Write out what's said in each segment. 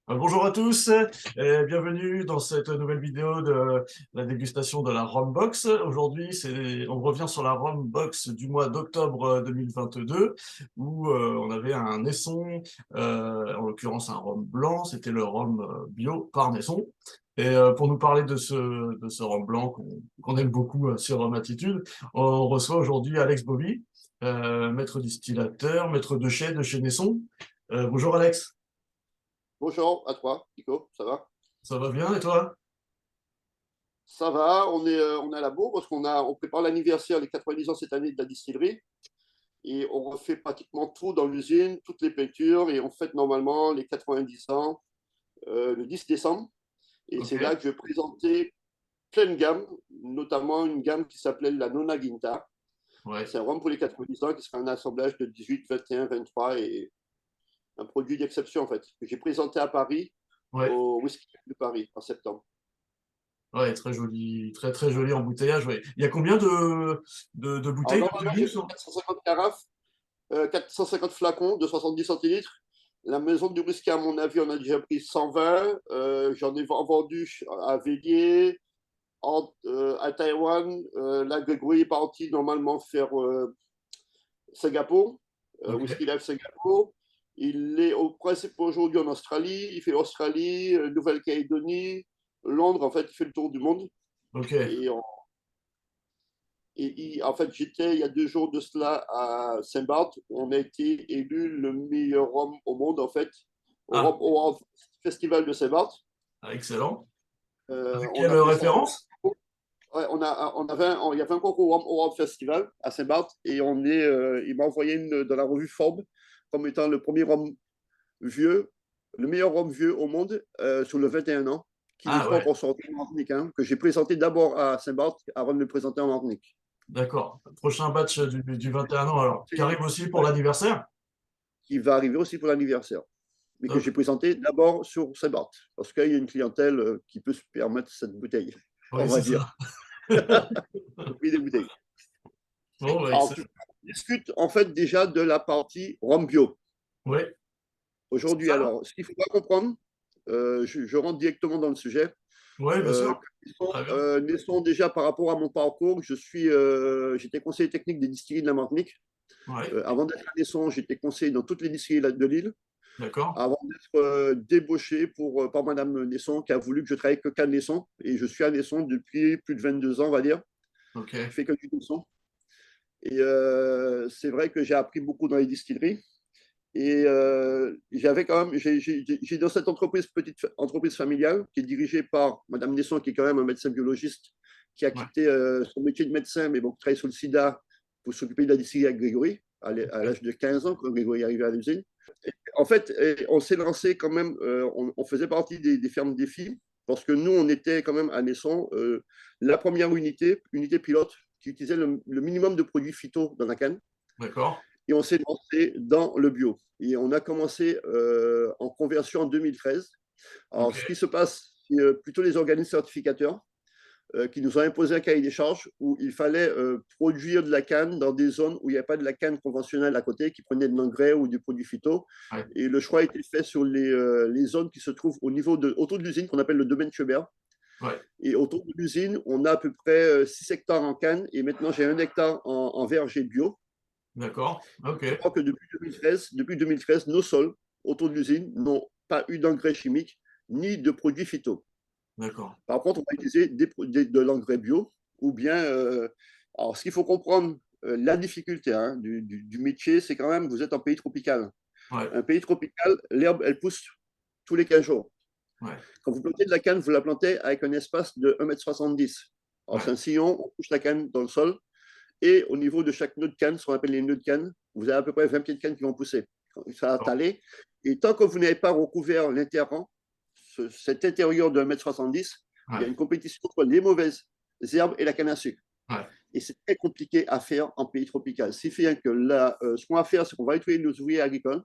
Bonjour à tous et bienvenue dans cette nouvelle vidéo de la dégustation de la Rum Box. Aujourd'hui, on revient sur la Rum Box du mois d'octobre 2022 où on avait un Naisson, en l'occurrence un rhum blanc, c'était le rhum bio par Naisson. Et pour nous parler de ce rhum blanc qu'on aime beaucoup sur Rhum Attitude, on reçoit aujourd'hui Alex Bobby, maître distillateur, maître de chez Naisson. Bonjour Alex, Bonjour à toi, Nico, ça va? ça va bien et toi? Ça va, on est à la bourre parce on prépare l'anniversaire, les 90 ans cette année de la distillerie et on refait pratiquement tout dans l'usine, toutes les peintures et on fête normalement les 90 ans le 10 décembre. Et Ok. c'est là que je présentais plein de gammes, notamment une gamme qui s'appelait la Nona Ginta. Ouais, C'est un rhum pour les 90 ans qui sera un assemblage de 18, 21, 23 et un produit d'exception en fait, que j'ai présenté à Paris ouais, au Whisky de Paris en septembre. ouais, très joli, très très joli embouteillage. Ouais. Il y a combien de Alors bouteilles de normalement, prévues j'ai fait sur... 450 carafes, 450 flacons de 70 centilitres. La maison du whisky, à mon avis, on a déjà pris 120. J'en ai vendu à Vélier, à Taïwan. La Gregory est parti normalement faire Singapour, Ok. Whisky Life Singapour. Il est au principe aujourd'hui en Australie. Il fait Australie, Nouvelle-Calédonie, Londres. En fait, il fait le tour du monde. Ok. Et on en fait, j'étais il y a 2 jours de cela à Saint-Barth. On a été élu le meilleur rhum au monde, en fait, au Ah, Rhum World Festival de Saint-Barth. excellent. Avec On quelle a fait ça. référence? Ouais, il y avait un concours au Rhum World Festival à Saint-Barth et il m'a envoyé dans la revue Forbes comme étant le premier rhum vieux, le meilleur rhum vieux au monde sur le 21 ans, qui n'est Ah pas ouais, encore sorti en Martinique, hein, que j'ai présenté d'abord à Saint-Barth avant de le présenter en Martinique. d'accord. Prochain batch du 21 ans alors, qui arrive aussi pour Ouais, l'anniversaire? qui va arriver aussi pour l'anniversaire, mais que Top. j'ai présenté d'abord sur Saint-Barth, parce qu'il y a une clientèle qui peut se permettre cette bouteille, Oui, on va c'est dire, ça. le prix des bouteilles. Bon, bah, Alors, excellent. on discute en fait déjà de la partie rhum bio. Oui, c'est Aujourd'hui, ça? alors, ce qu'il faut pas comprendre, je rentre directement dans le sujet, Oui, bien sûr. Très bien. naissons déjà par rapport à mon parcours, j'étais conseiller technique des distilleries de la Martinique. Ouais, Avant d'être à Naisson, j'étais conseiller dans toutes les distilleries de l'île. d'accord. Avant d'être débauché par Madame Naisson, qui a voulu que je travaille que qu'à Naisson. Et je suis à Naisson depuis plus de 22 ans, on va dire. Ok. Je fais que du Naisson. Et c'est vrai que j'ai appris beaucoup dans les distilleries. Et j'avais quand même, j'ai dans cette entreprise, petite entreprise familiale, qui est dirigée par Madame Naisson, qui est quand même un médecin biologiste, qui a Ouais, quitté son métier de médecin, mais bon, qui travaille sur le sida pour s'occuper de la distillerie avec Grégory, à ok. l'âge de 15 ans, quand Grégory est arrivé à l'usine. En fait, on s'est lancé quand même, on faisait partie des fermes défis, parce que nous, on était quand même à Naisson la première unité pilote, qui utilisait le minimum de produits phyto dans la canne, D'accord. et on s'est lancé dans le bio. Et on a commencé en conversion en 2013. Alors, Ok. ce qui se passe, c'est plutôt les organismes certificateurs qui nous ont imposé un cahier des charges où il fallait produire de la canne dans des zones où il n'y avait pas de la canne conventionnelle à côté, qui prenait de l'engrais ou des produits phyto. Ouais. Et le choix a été fait sur les zones qui se trouvent autour de l'usine, qu'on appelle le domaine Schubert. Ouais. Et autour de l'usine, on a à peu près 6 hectares en canne et maintenant j'ai 1 hectare en verger bio. D'accord. Ok. Je crois que depuis 2013, nos sols autour de l'usine n'ont pas eu d'engrais chimiques ni de produits phyto. D'accord. Par contre, on va utiliser de l'engrais bio ou bien. Alors, ce qu'il faut comprendre, la difficulté hein, du métier, c'est quand même, vous êtes en pays tropical. Ouais. Un pays tropical, l'herbe, elle pousse tous les 15 jours. Ouais. Quand vous plantez de la canne, vous la plantez avec un espace de 1,70 m. Alors, c'est Ouais. un sillon, on couche la canne dans le sol. Et au niveau de chaque nœud de canne, ce qu'on appelle les nœuds de canne, vous avez à peu près 20 pieds de canne qui vont pousser. Ça va Bon. taler. Et tant que vous n'avez pas recouvert l'interrang, cet intérieur de 1,70 m, il y a Ouais. une compétition entre les mauvaises herbes et la canne à sucre. Ouais. Et c'est très compliqué à faire en pays tropical. Ce qui fait que là, ce qu'on va faire, c'est qu'on va utiliser nos ouvriers agricoles,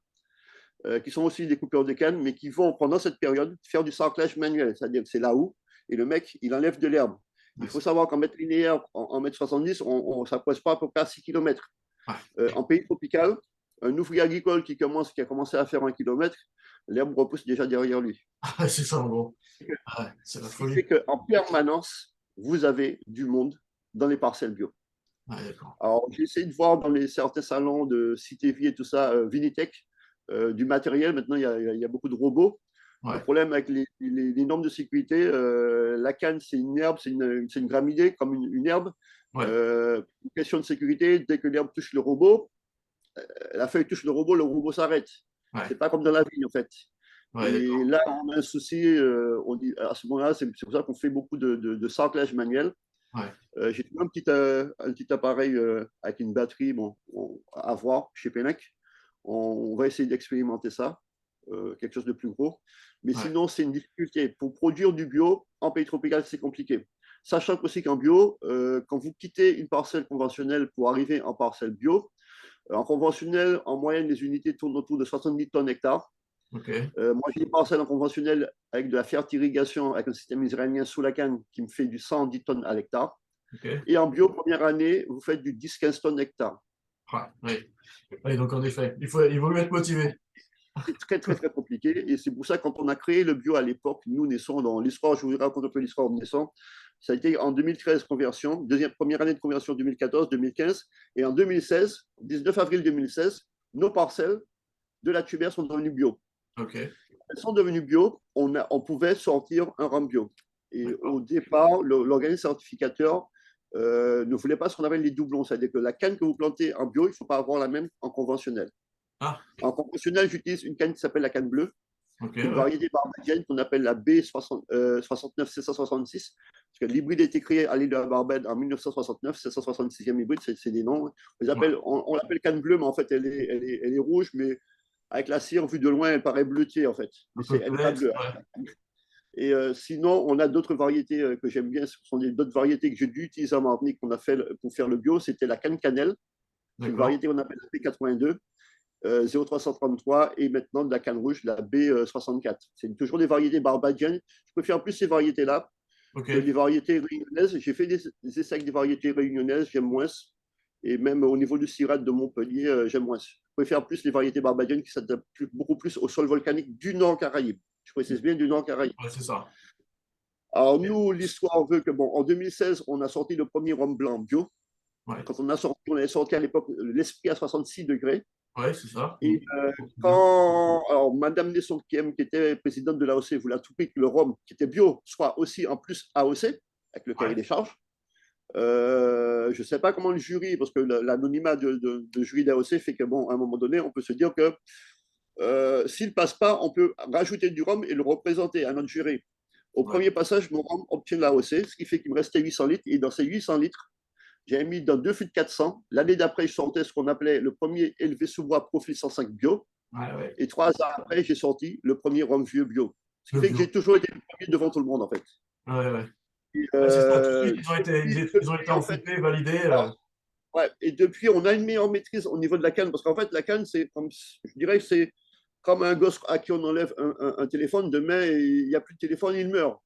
qui sont aussi des coupeurs de canne, mais qui vont, pendant cette période, faire du sarclage manuel. C'est-à-dire que c'est là où, et le mec, il enlève de l'herbe. Il faut savoir qu'en mètre linéaire, en mètre 70, ça ne pose pas à peu près à 6 km. Ouais. En pays tropical, un ouvrier agricole qui a commencé à faire 1 kilomètre, l'herbe repousse déjà derrière lui. Ah, c'est ça en gros. Ah ouais, c'est la Ce qui fait folie. qu'en permanence, vous avez du monde dans les parcelles bio. Ouais, d'accord. Alors, j'ai essayé de voir dans certains salons de Cité Vie et tout ça, Vinitech, du matériel. Maintenant, il y a beaucoup de robots. Le Ouais, problème avec les normes de sécurité, la canne, c'est une herbe, c'est une graminée, comme une herbe. ouais, Question de sécurité, dès que l'herbe touche le robot, la feuille touche le robot s'arrête. ouais, C'est pas comme dans la vie, en fait. ouais, Et d'accord. là, on a un souci, à ce moment-là, c'est pour ça qu'on fait beaucoup de sarclage manuel. Ouais, J'ai trouvé un petit appareil avec une batterie bon, à voir chez Pennec. On va essayer d'expérimenter ça, quelque chose de plus gros. Mais ouais, sinon, c'est une difficulté. Pour produire du bio en pays tropical, c'est compliqué. Sachant aussi qu'en bio, quand vous quittez une parcelle conventionnelle pour arriver en parcelle bio, en conventionnel, en moyenne, les unités tournent autour de 70 tonnes hectares. ok, Moi, j'ai des parcelles en conventionnel avec de la fertirrigation, avec un système israélien sous la canne qui me fait du 110 tonnes à l'hectare. ok. Et en bio, première année, vous faites du 10-15 tonnes hectare. Ouais, oui. Oui, donc en effet, il vaut mieux être motivé. C'est très, très, très compliqué. Et c'est pour ça que quand on a créé le bio à l'époque, nous naissons dans l'histoire, je vous raconte un peu l'histoire de naissant. Ça a été en 2013 conversion, première année de conversion 2014-2015. Et en 2016, 19 avril 2016, nos parcelles de la tubaire sont devenues bio. Ok, Elles sont devenues bio, on pouvait sortir un rhum bio. Et d'accord. au départ, l'organisme certificateur ne voulait pas ce qu'on appelle les doublons. C'est-à-dire que la canne que vous plantez en bio, il ne faut pas avoir la même en conventionnel. Ah, En conventionnel, j'utilise une canne qui s'appelle la canne bleue, ok, une ouais. variété barbadienne qu'on appelle la B69 766. Parce que l'hybride a été créé à l'île de la Barbade en 1969, 766e hybride, c'est des noms. Ouais. On l'appelle canne bleue, mais en fait, elle est rouge, mais avec la cire vue de loin, elle paraît bleutée, en fait. Un Mais peu elle n'est pas peut-être, bleue. ouais. Et sinon, on a d'autres variétés que j'aime bien. Ce sont d'autres variétés que j'ai dû utiliser en Martinique qu'on a fait pour faire le bio. C'était la canne cannelle. C'est une D'accord. variété qu'on appelle la B82. 0333 et maintenant de la canne rouge, la B64. C'est toujours des variétés barbadiennes. Je préfère plus ces variétés-là Ok, que les variétés réunionnaises. J'ai fait des essais avec des variétés réunionnaises, j'aime moins. Et même au niveau du Syrah de Montpellier, j'aime moins. Je préfère plus les variétés barbadiennes qui s'adaptent beaucoup plus au sol volcanique du Nord Caraïbe. Je précise bien du Nord Caraïbe. ouais, c'est ça. Alors nous, l'histoire veut que, bon, en 2016, on a sorti le premier rhum blanc bio. Ouais, Quand on avait sorti à l'époque l'esprit à 66 degrés. ouais, c'est ça. Et Bio. alors, Madame Nessonkiem, qui était présidente de l'AOC, voulait à tout prix que le rhum, qui était bio, soit aussi en plus AOC, avec le cahier Ouais, des charges. Je ne sais pas comment le jury, parce que l'anonymat de jury d'AOC fait que, bon, à un moment donné, on peut se dire que s'il ne passe pas, on peut rajouter du rhum et le représenter à notre jury. Au ouais. premier passage, mon rhum obtient l'AOC, ce qui fait qu'il me restait 800 litres. Et dans ces 800 litres, j'ai mis dans deux fûts de 400. L'année d'après, je sortais ce qu'on appelait le premier élevé sous bois profil 105 bio. Ouais, ouais. Et 3 ans après, j'ai sorti le premier rhum vieux bio. Ce qui Le fait que j'ai bio. toujours été le premier devant tout le monde, en fait. Ouais, ouais. Et, Ouais, c'est ça. Tout de suite, ils ont été depuis, en fait, enfoncés, validés. ouais, et depuis, on a une meilleure maîtrise au niveau de la canne. Parce qu'en fait, la canne, c'est comme, je dirais que c'est comme un gosse à qui on enlève un téléphone. Demain, il n'y a plus de téléphone, il meurt.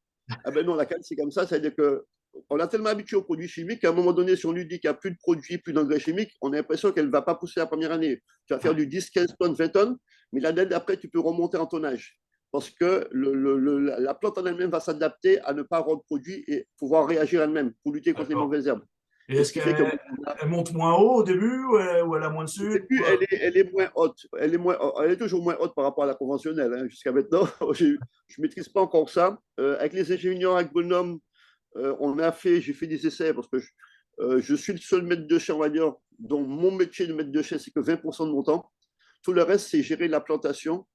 Ah ben non, la canne, c'est comme ça. C'est-à-dire que on a tellement habitué aux produits chimiques qu'à un moment donné, si on lui dit qu'il n'y a plus de produits, plus d'engrais chimiques, on a l'impression qu'elle ne va pas pousser la première année. Tu vas faire Ouais, du 10, 15 tonnes, 20 tonnes, mais l'année d'après, tu peux remonter en tonnage. Parce que la plante en elle-même va s'adapter à ne pas reproduire et pouvoir réagir elle-même pour lutter contre les d'accord. mauvaises herbes. Et Et ce est-ce qui fait que bon, qu'elle monte moins haut au début ou elle a moins de au sucre début, elle est moins haute. Elle est toujours moins haute par rapport à la conventionnelle. Hein. Jusqu'à maintenant, je ne maîtrise pas encore ça. Avec les ingénieurs agronomes, j'ai fait des essais parce que je suis le seul maître de chai, on va dire, dont mon métier de maître de chai, c'est que 20% de mon temps. Tout le reste, c'est gérer la plantation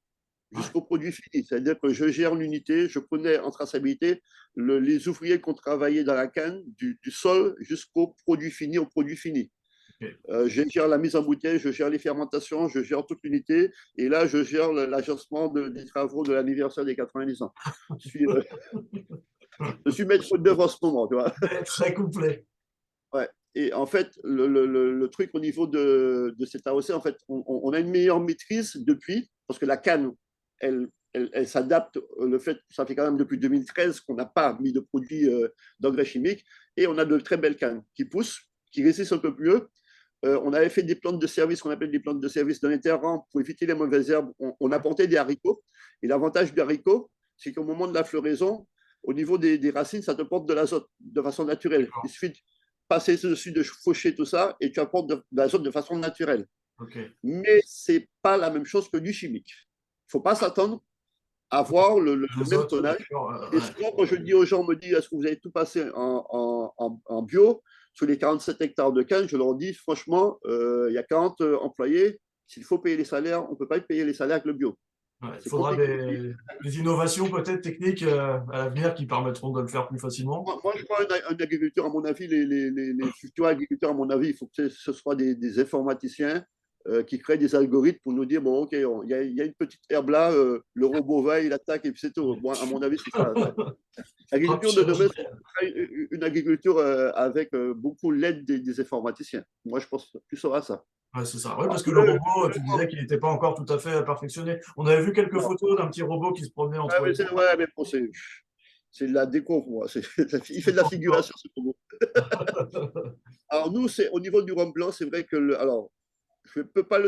Ouais, jusqu'au produit fini. C'est-à-dire que je gère l'unité, je connais en traçabilité les ouvriers qui ont travaillé dans la canne, du sol jusqu'au produit fini, au produit fini. ok. Je gère la mise en bouteille, je gère les fermentations, je gère toute l'unité. Et là, je gère l'agencement des travaux de l'anniversaire des 90 ans. Je suis maître d'œuvre en ce moment, tu vois. Très complet. Ouais. Et en fait, le truc au niveau de cet AOC, en fait, on a une meilleure maîtrise depuis, parce que la canne, elle s'adapte. Le fait, ça fait quand même depuis 2013 qu'on n'a pas mis de produits d'engrais chimiques, et on a de très belles cannes qui poussent, qui résistent un peu mieux. On avait fait des plantes de service, qu'on appelle des plantes de service dans les terrains pour éviter les mauvaises herbes. On apportait des haricots. Et l'avantage du haricot, c'est qu'au moment de la floraison, au niveau des racines, ça te porte de l'azote de façon naturelle. Il suffit de passer dessus, de faucher tout ça, et tu apportes de l'azote de façon naturelle. Ok. Mais ce n'est pas la même chose que du chimique. Il ne faut pas s'attendre à avoir le même L'azote, tonnage. d'accord. Et souvent, quand je dis aux gens, on me dit, est-ce que vous avez tout passé en bio sur les 47 hectares de canne? Je leur dis, franchement, il y a 40 employés. S'il faut payer les salaires, on ne peut pas payer les salaires avec le bio. Il C'est faudra compliqué. des innovations peut-être techniques à l'avenir qui permettront de le faire plus facilement. Moi, je vois un agriculteur, à mon avis, les futurs agriculteurs, à mon avis, il faut que ce soit des informaticiens qui créent des algorithmes pour nous dire, bon, OK, il y a une petite herbe là, le robot va, il attaque et puis c'est tout. Bon, à mon avis, c'est ça. Frappe L'agriculture de demain, chirurgicale. c'est une agriculture avec beaucoup l'aide des informaticiens. Moi, je pense plus à ça. Ouais, c'est ça. Oui, Alors, parce que le robot, tu disais qu'il n'était pas encore tout à fait perfectionné. On avait vu quelques non. photos d'un petit robot qui se promenait entre les mains. Ouais, mais bon, c'est de la déco, moi. Il fait de la figuration, ce robot. Alors, nous, au niveau du rhum blanc, c'est vrai que. Alors, je ne vais pas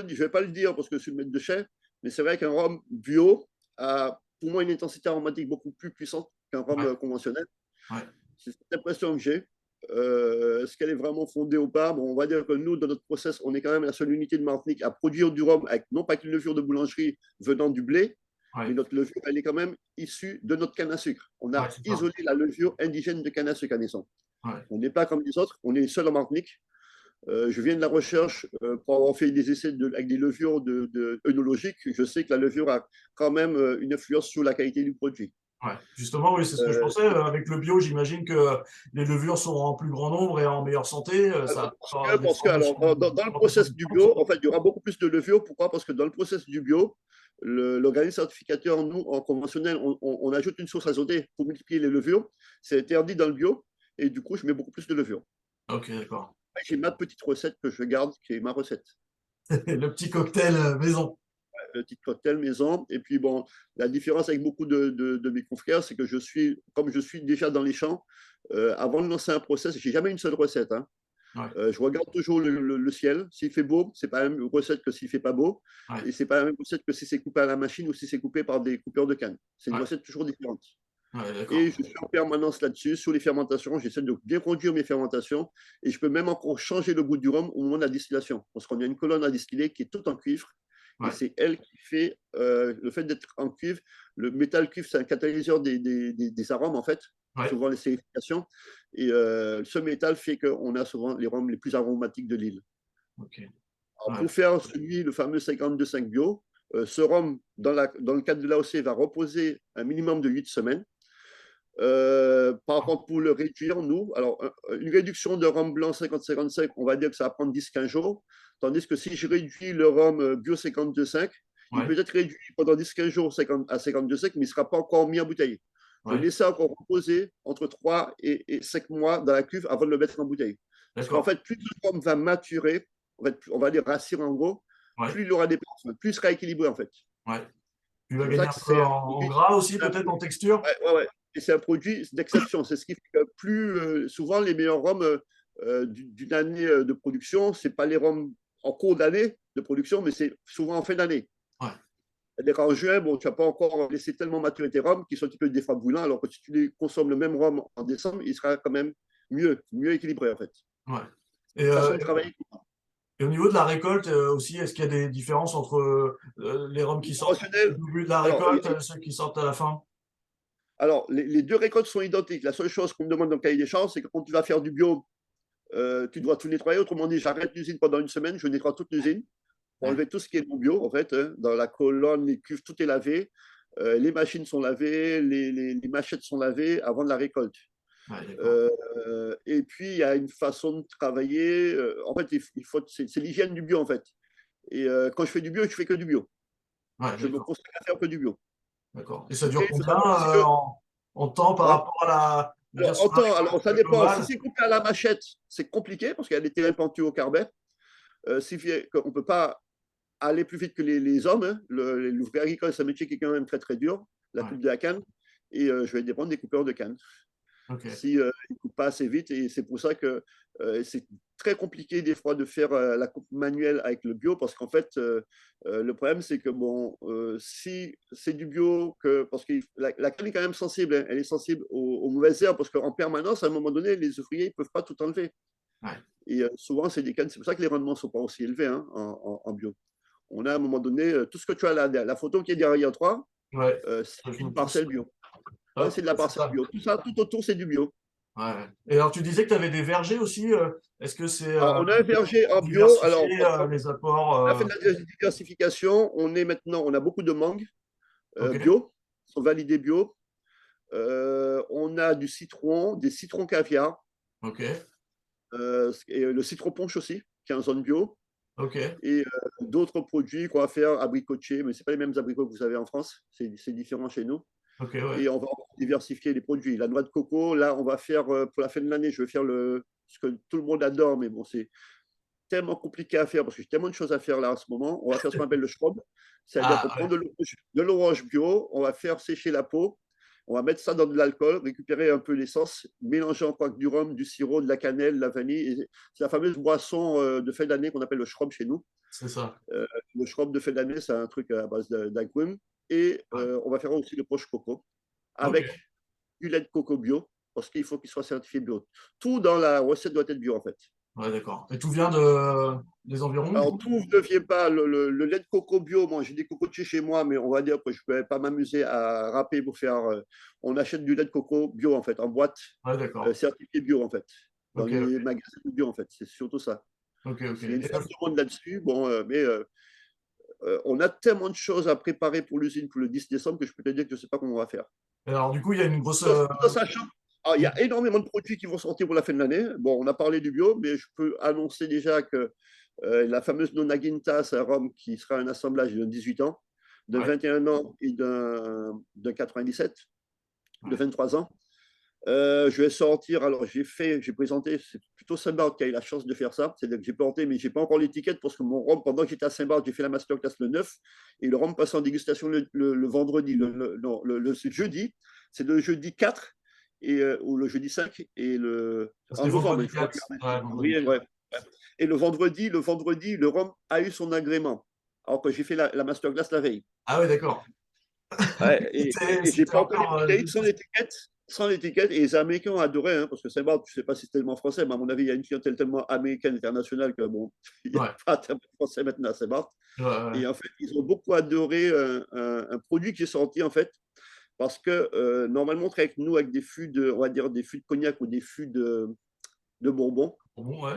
le dire parce que je suis le maître de chef, mais c'est vrai qu'un rhum bio a pour moi une intensité aromatique beaucoup plus puissante qu'un rhum Ouais, conventionnel. ouais, C'est cette impression que j'ai. Est-ce qu'elle est vraiment fondée ou pas? Bon, on va dire que nous, dans notre process, on est quand même la seule unité de Martinique à produire du rhum avec, non pas qu'une levure de boulangerie venant du blé, mais ouais, notre levure, elle est quand même issue de notre canne à sucre. On ouais, a c'est ça. isolé la levure indigène de canne à sucre à naissance. Ouais. On n'est pas comme les autres, on est seul en Martinique. Je viens de la recherche pour avoir fait des essais avec des levures œnologiques. Je sais que la levure a quand même une influence sur la qualité du produit. Ouais. Justement, oui, c'est ce que je Euh, pensais. Avec le bio, j'imagine que les levures seront en plus grand nombre et en meilleure santé. Ça fera des alors, formations, dans le fermentation process du différentes, bio, sûrement. en fait, il y aura beaucoup plus de levure. Pourquoi? Parce que dans le process du bio, l'organisme certificateur, nous, en conventionnel, on ajoute une source azotée pour multiplier les levures. C'est interdit dans le bio. Et du coup, je mets beaucoup plus de levure. Ok, d'accord. J'ai ma petite recette que je garde, qui est ma recette. Le petit cocktail maison. Petit cocktail maison. Et puis, bon, la différence avec beaucoup de mes confrères, c'est que comme je suis déjà dans les champs, avant de lancer un process, j'ai jamais une seule recette. Hein. Ouais, Je regarde toujours le ciel. S'il fait beau, c'est pas la même recette que s'il fait pas beau. ouais, Et c'est pas la même recette que si c'est coupé à la machine ou si c'est coupé par des coupeurs de canne. C'est une ouais, recette toujours différente. ouais, d'accord. Et je suis en permanence là-dessus, sur les fermentations. J'essaie de bien conduire mes fermentations. Et je peux même encore changer le goût du rhum au moment de la distillation. Parce qu'on a une colonne à distiller qui est toute en cuivre. Et Ouais, c'est elle qui fait le fait d'être en cuivre. Le métal cuivre, c'est un catalyseur des arômes, en fait, ouais, souvent les sérifications. Et ce métal fait qu'on a souvent les rhums les plus aromatiques de l'île. ok. Alors, Ouais, pour faire celui, le fameux 52,5 bio, ce rhum, dans le cadre de l'AOC, va reposer un minimum de 8 semaines. Par contre, pour le réduire, nous, alors une réduction de rhum blanc 50-55, on va dire que ça va prendre 10-15 jours. Tandis que si je réduis le rhum bio 52,5, il ouais, peut être réduit pendant 10-15 jours à 52,5, mais il ne sera pas encore mis en bouteille. Je ouais, laisse ça encore reposer entre 3 et 5 mois dans la cuve avant de le mettre en bouteille. Parce qu'en d'accord. fait, plus le rhum va maturer, on va dire rassir en gros, Ouais, plus il aura des parfums, plus il sera équilibré en fait. ouais. Tu vas C'est pour gagner ça un que peu c'est un en produit, gras aussi, peut-être en texture. ouais. Et c'est un produit d'exception. C'est ce qui fait que plus souvent les meilleurs rhums d'une année de production, c'est pas les rhums en cours d'année de production, mais c'est souvent en fin d'année. Ouais, C'est-à-dire qu'en juin, bon, tu n'as pas encore laissé tellement maturer tes rhums qui sont un petit peu des fois brûlants, alors que si tu les consommes le même rhum en décembre, il sera quand même mieux équilibré en fait. ouais. Et, Façon de travailler. et au niveau de la récolte aussi, est-ce qu'il y a des différences entre les rhums qui sortent au Conventionnel, début de la alors, récolte et ceux qui sortent à la fin? les deux récoltes sont identiques. La seule chose qu'on me demande dans le cahier des charges, c'est que quand tu vas faire du bio, tu dois tout nettoyer. Autrement dit, j'arrête l'usine pendant une semaine, je nettoie toute l'usine pour Ouais, enlever tout ce qui est non bio, en fait. Hein. Dans la colonne, les cuves, tout est lavé. Les machines sont lavées, les machettes sont lavées avant de la récolte. ouais, d'accord. Et puis, il y a une façon de travailler. En fait, c'est l'hygiène du bio, en fait. Et quand je fais du bio, je fais que du bio. Ouais, Je me d'accord. consacre à faire que du bio. D'accord. Et ça dure Et il faut combien savoir aussi que, en temps par ouais, rapport à la, je veux dire, sur la alors, ça récolte dépend. Si globale? c'est coupé à la machette, c'est compliqué parce qu'il y a des terrains pentus au carbet. On ne peut pas aller plus vite que les hommes. Hein. L'ouvrier agricole, c'est un métier qui est quand même très, très dur, la Ouais, coupe de la canne. Et je vais dépendre des coupeurs de canne. Ok. si il coupe pas assez vite. Et c'est pour ça que c'est très compliqué des fois de faire la coupe manuelle avec le bio, parce qu'en fait, le problème, c'est que bon, si c'est du bio, parce que la canne est quand même sensible, hein, elle est sensible aux mauvaises herbes, parce qu'en permanence, à un moment donné, les ouvriers ne peuvent pas tout enlever. Ouais. Et souvent, c'est des cannes, c'est pour ça que les rendements ne sont pas aussi élevés, hein, en bio. On a à un moment donné, tout ce que tu as là, la photo qui est derrière toi, Ouais. c'est Je une me pousse. parcelle bio. Ouais, Hop, c'est de la c'est parcelle ça. bio. Tout ça, tout autour, c'est du bio. Ouais. Et alors, tu disais que tu avais des vergers aussi. Est-ce que c'est Alors, on a un verger en bio. Alors, diversifié les apports on a fait de la diversification. On a beaucoup de mangues Ok. bio, qui sont validées bio. On a du citron, des citrons caviar, Ok. et le citron punch aussi, qui est en zone bio. Ok. Et d'autres produits qu'on va faire abricotiers, mais ce n'est pas les mêmes abricots que vous avez en France, c'est différent chez nous. Ok. Ouais. Et on va diversifier les produits. La noix de coco, là, on va faire, pour la fin de l'année, je vais faire ce que tout le monde adore, mais bon, c'est tellement compliqué à faire parce que j'ai tellement de choses à faire là en ce moment. On va faire ce qu'on appelle le schrob, c'est-à-dire qu'on Ah ouais. prend de l'orange bio, on va faire sécher la peau, on va mettre ça dans de l'alcool, récupérer un peu l'essence, mélanger encore avec du rhum, du sirop, de la cannelle, de la vanille. C'est la fameuse boisson de fin d'année qu'on appelle le schrob chez nous. C'est ça. Le schrob de fin d'année, c'est un truc à base d'agrumes. Et Ouais. on va faire aussi le poche coco Ok. avec du lait de coco bio, parce qu'il faut qu'il soit certifié bio. Tout dans la recette doit être bio, en fait. Ouais, d'accord. Et tout vient des environs, du Alors, coup? tout ne vient pas. Le lait de coco bio, moi, j'ai des cocotiers chez moi, mais on va dire que je ne peux pas m'amuser à râper pour faire. On achète du lait de coco bio, en fait, en boîte, Ouais, d'accord. certifié bio, en fait, dans Ok, les ok. magasins bio, en fait. C'est surtout ça. Ok, ok. Il y a une forte demande là-dessus. Bon, mais on a tellement de choses à préparer pour l'usine pour le 10 décembre que je peux te dire que je ne sais pas comment on va faire. Alors, du coup, il y a une grosse. Tout en sachant. Alors, il y a énormément de produits qui vont sortir pour la fin de l'année. Bon, on a parlé du bio, mais je peux annoncer déjà que la fameuse Nona Gintas à Rome, qui sera un assemblage d'un 18 ans, d'un Ouais, 21 ans et d'un 97, de ouais. 23 ans. Je vais sortir, alors j'ai présenté, c'est plutôt Saint-Barth qui a eu la chance de faire ça, c'est-à-dire que j'ai porté, mais je n'ai pas encore l'étiquette parce que mon rhum, pendant que j'étais à Saint-Barth, j'ai fait la masterclass le 9 et le rhum passe en dégustation le vendredi, non, le jeudi, c'est le jeudi 4 ou le jeudi 5 et en C'était novembre, vendredi il faut 4. regarder. Ouais, vendredi Oui, 4. ouais. Et le vendredi, le rhum a eu son agrément, alors que j'ai fait la masterclass la veille. Ah ouais, d'accord. Ouais, et j'ai C'était pas encore les encore bouteilles juste. sans l'étiquette. Et les Américains ont adoré, hein, parce que Saint-Barth, je sais pas si c'est tellement français, mais à mon avis, il y a une clientèle tellement américaine, internationale, que bon, il n'y a Ouais, pas tellement de français maintenant à Saint-Barth. ouais, ouais. Et en fait, ils ont beaucoup adoré un produit qui est sorti, en fait, parce que normalement, on travaille avec nous avec des fûts on va dire des fûts de cognac ou des fûts de bourbon. Bon, ouais.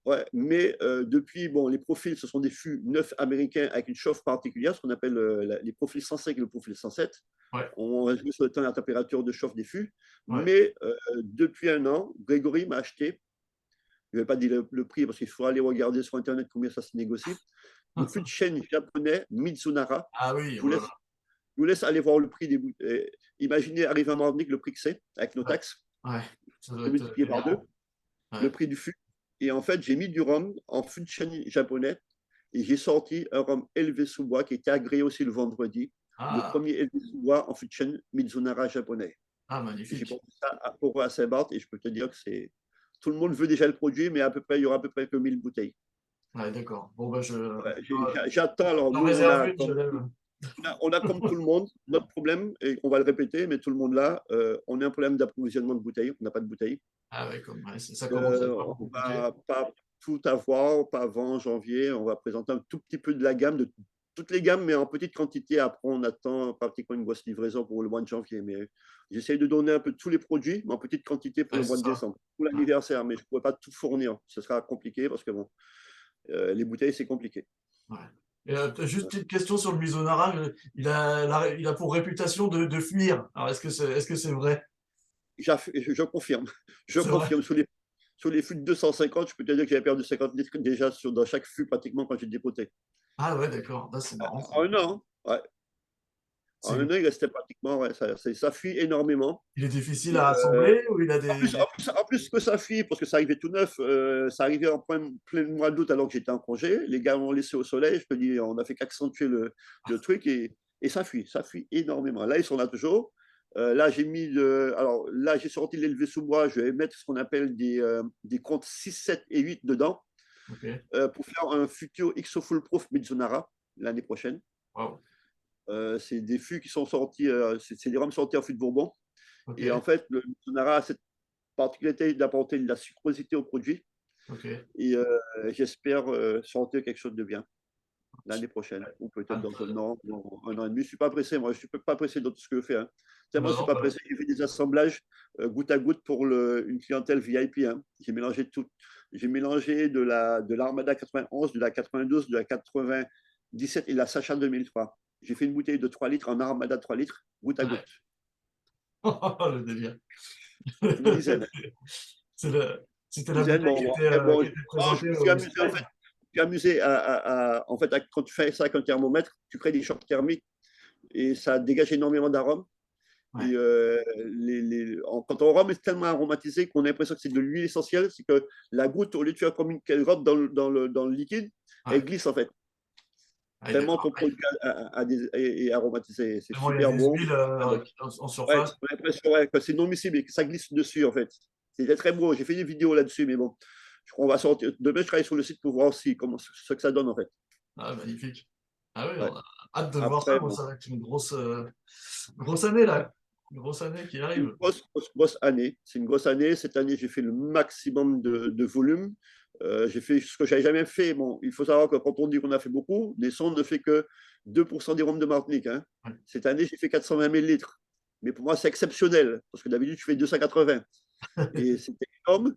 Ouais, mais depuis, bon, les profils, ce sont des fûts neufs américains avec une chauffe particulière, ce qu'on appelle les profils 105 et le profil 107. Ouais, On réduit sur le temps la température de chauffe des fûts. ouais. Mais depuis un an, Grégory m'a acheté, je ne vais pas dire le prix parce qu'il faut aller regarder sur Internet combien ça se négocie, le fût de chêne japonais Mizunara. Ah oui, Je vous oh là laisse, là. je vous laisse aller voir le prix des bouteilles. Imaginez, arriver à Martinique, le prix que c'est, avec nos Ouais, taxes, ouais. Ça doit être multiplié par deux, délirant. Ouais. le prix du fût. Et en fait, j'ai mis du rhum en fût de chêne japonais et j'ai sorti un rhum élevé sous bois qui était agréé aussi le vendredi. Le Ah, premier élevé sous bois en fût de chêne Mizunara japonais. ah, J'ai magnifique. pensé ça pour à Saint-Barth et je peux te dire que c'est. Tout le monde veut déjà le produit, mais il y aura à peu près que 1000 bouteilles. Ouais, d'accord. Bon, bah, Ouais, j'attends. Alors, j'en nous, réserve une, je lève. on a comme tout le monde notre problème, et on va le répéter, mais tout le monde là, on a un problème d'approvisionnement de bouteilles. On n'a pas de bouteilles. Ah ouais, ça ça commence à être vraiment On compliqué. va pas tout avoir, pas avant janvier. On va présenter un tout petit peu de la gamme, de toutes les gammes, mais en petite quantité. Après, on attend pratiquement une grosse livraison pour le mois de janvier. Mais j'essaye de donner un peu tous les produits, mais en petite quantité pour Ouais, le c'est mois de ça. décembre, pour Ouais. l'anniversaire. Mais je ne pourrais pas tout fournir. Ce sera compliqué parce que bon, les bouteilles, c'est compliqué. Ouais. Et, juste une question sur le Mizunara. Il a pour réputation de fuir. Alors, est-ce que c'est vrai? Je confirme. Je C'est vrai? confirme. Sur les fûts de 250, je peux te dire que j'avais perdu 50 litres déjà dans chaque fût pratiquement quand j'ai dépoté. Ah ouais, d'accord. Ah, c'est marrant ça. En un an, hein. Ouais. En C'est, un an, il restait pratiquement, ouais, ça fuit énormément. il est difficile Et, à assembler ou il a en plus, des... en plus, en plus que ça fuit, parce que ça arrivait tout neuf, ça arrivait en plein mois d'août alors que j'étais en congé. Les gars m'ont laissé au soleil. Je te dis, on a fait qu'accentuer le truc et ça fuit énormément. Là, ils sont là toujours. Là, j'ai mis alors là, j'ai sorti l'élevé sous bois. Je vais mettre ce qu'on appelle des comptes 6, 7 et 8 dedans Ok. pour faire un futur XO Foolproof Mizunara l'année prochaine. Wow. C'est des fûts qui sont sortis, c'est des rames sorties en fût de Bourbon. Ok. Et en fait, le Mizunara a cette particularité d'apporter de la sucrosité au produit. Ok. Et j'espère sortir quelque chose de bien l'année prochaine, ou peut-être dans un an et demi. Je ne suis pas pressé, moi, je ne suis pas pressé dans tout ce que je fais. Hein. Moi, je ne Non, suis non, pas bah, pressé, j'ai fait des assemblages goutte à goutte pour une clientèle VIP. Hein. J'ai mélangé tout. J'ai mélangé de l'Armada 91, de la 92, de la 97 et la Sacha 2003. J'ai fait une bouteille de 3 litres en Armada 3 litres, goutte à ouais. goutte. Le délire. Une dizaine. C'est le- C'était Une la dizaine, bouteille bon, après, qui bon, était non, je présentée me suis au amusé en slide. fait. Je suis amusé en fait, quand tu fais ça avec un thermomètre, tu crées des chocs thermiques et ça dégage énormément d'arômes. Ouais. Et quand on rhum est tellement aromatisé qu'on a l'impression que c'est de l'huile essentielle, c'est que la goutte, au lieu de faire comme une carotte dans le liquide, elle Ouais. glisse en fait. Ouais, Tellement d'accord. ton produit est aromatisé. C'est Vraiment, il y a super des bon. huiles en Ouais, surface. on a l'impression ouais, que c'est non miscible et que ça glisse dessus en fait. C'est très beau. J'ai fait des vidéos là-dessus, mais bon, on va sortir. Demain, je travaille sur le site pour voir aussi comment ce que ça donne en fait. Ah, magnifique. Ah oui, Ouais. on a hâte de voir ça. Après, Moi, bon, ça va être une grosse année là. Une grosse année qui c'est une arrive. grosse année. C'est une grosse année. Cette année, j'ai fait le maximum de volume. J'ai fait ce que j'avais jamais fait. Bon, il faut savoir que quand on dit qu'on a fait beaucoup, Nesson ne fait que 2% des rhums de Martinique. Hein. Ouais. Cette année, j'ai fait 420 millilitres. Mais pour moi, c'est exceptionnel parce que d'habitude, je fais 280. Et c'était énorme.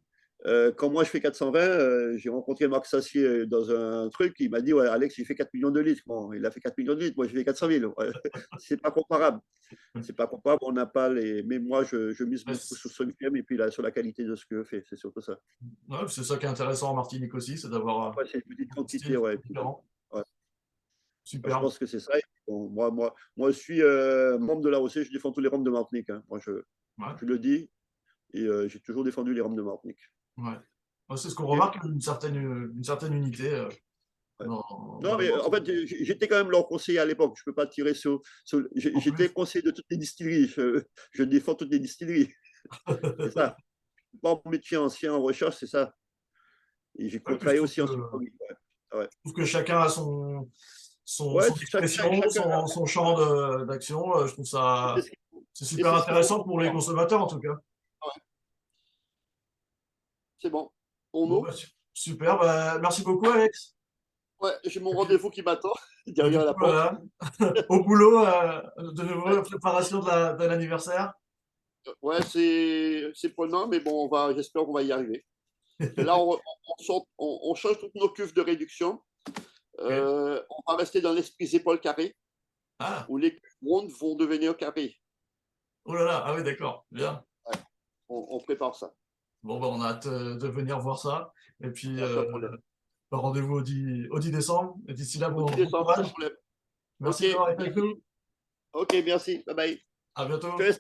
Quand moi je fais 420, j'ai rencontré Marc Sassier dans un truc, il m'a dit ouais, Alex, il fait 4 millions de litres. Bon, il a fait 4 millions de litres, moi j'ai fait 400 000. Ouais. C'est pas comparable. C'est pas comparable, on n'a pas les. Mais moi je mise Ouais, beaucoup sur ce que j'aime et puis là, sur la qualité de ce que je fais, c'est surtout ça. ouais, c'est ça qui est intéressant en Martinique aussi, c'est d'avoir Après, c'est une petite un quantité, style ouais. Puis bon, différent. ouais. Je Superbe. pense que c'est ça. Et bon, moi, je suis membre de l'AOC, je défends tous les Roms de Martinique. Hein. Moi, Ouais, je le dis et j'ai toujours défendu les Roms de Martinique. ouais. Ouais, c'est ce qu'on Et remarque, une certaine unité ouais. dans Non, les mais en morceaux. fait, j'étais quand même leur conseiller à l'époque. Je ne peux pas tirer En j'étais plus. conseiller de toutes les distilleries. Je défends toutes les distilleries. C'est ça. Mon métier ancien en recherche, c'est ça. Et j'ai Ouais, puis je travaillé aussi en psychologie. Ouais. Ouais. trouve que chacun a Ouais, son expression, chacun son champ d'action. Je trouve et ça, ce c'est et super c'est ce qu'il faut intéressant pour les faire. consommateurs en tout cas. Ouais, c'est bon. Pour Bon, nous, bah, super. Bah, merci beaucoup, Alex. ouais, j'ai mon Et puis, rendez-vous qui m'attend du derrière coup, la porte. voilà, au boulot, de nouveau, la préparation de l'anniversaire. Ouais, c'est prenant, mais bon, j'espère qu'on va y arriver. Et là, on change toutes nos cuves de réduction. Ok. On va rester dans l'esprit épaules carrées, Ah, où les cuves rondes vont devenir carrées. oh là là, ah oui, d'accord, bien. Ouais, on prépare ça. Bon, bah, on a hâte de venir voir ça. Et puis, Aucun problème. bah, rendez-vous au 10 décembre. Et d'ici là, Au 10 bon décembre, pas de courage. problème. Ok, Merci d'avoir été avec merci. nous. Ok, merci. Bye bye. À Je te bientôt. laisse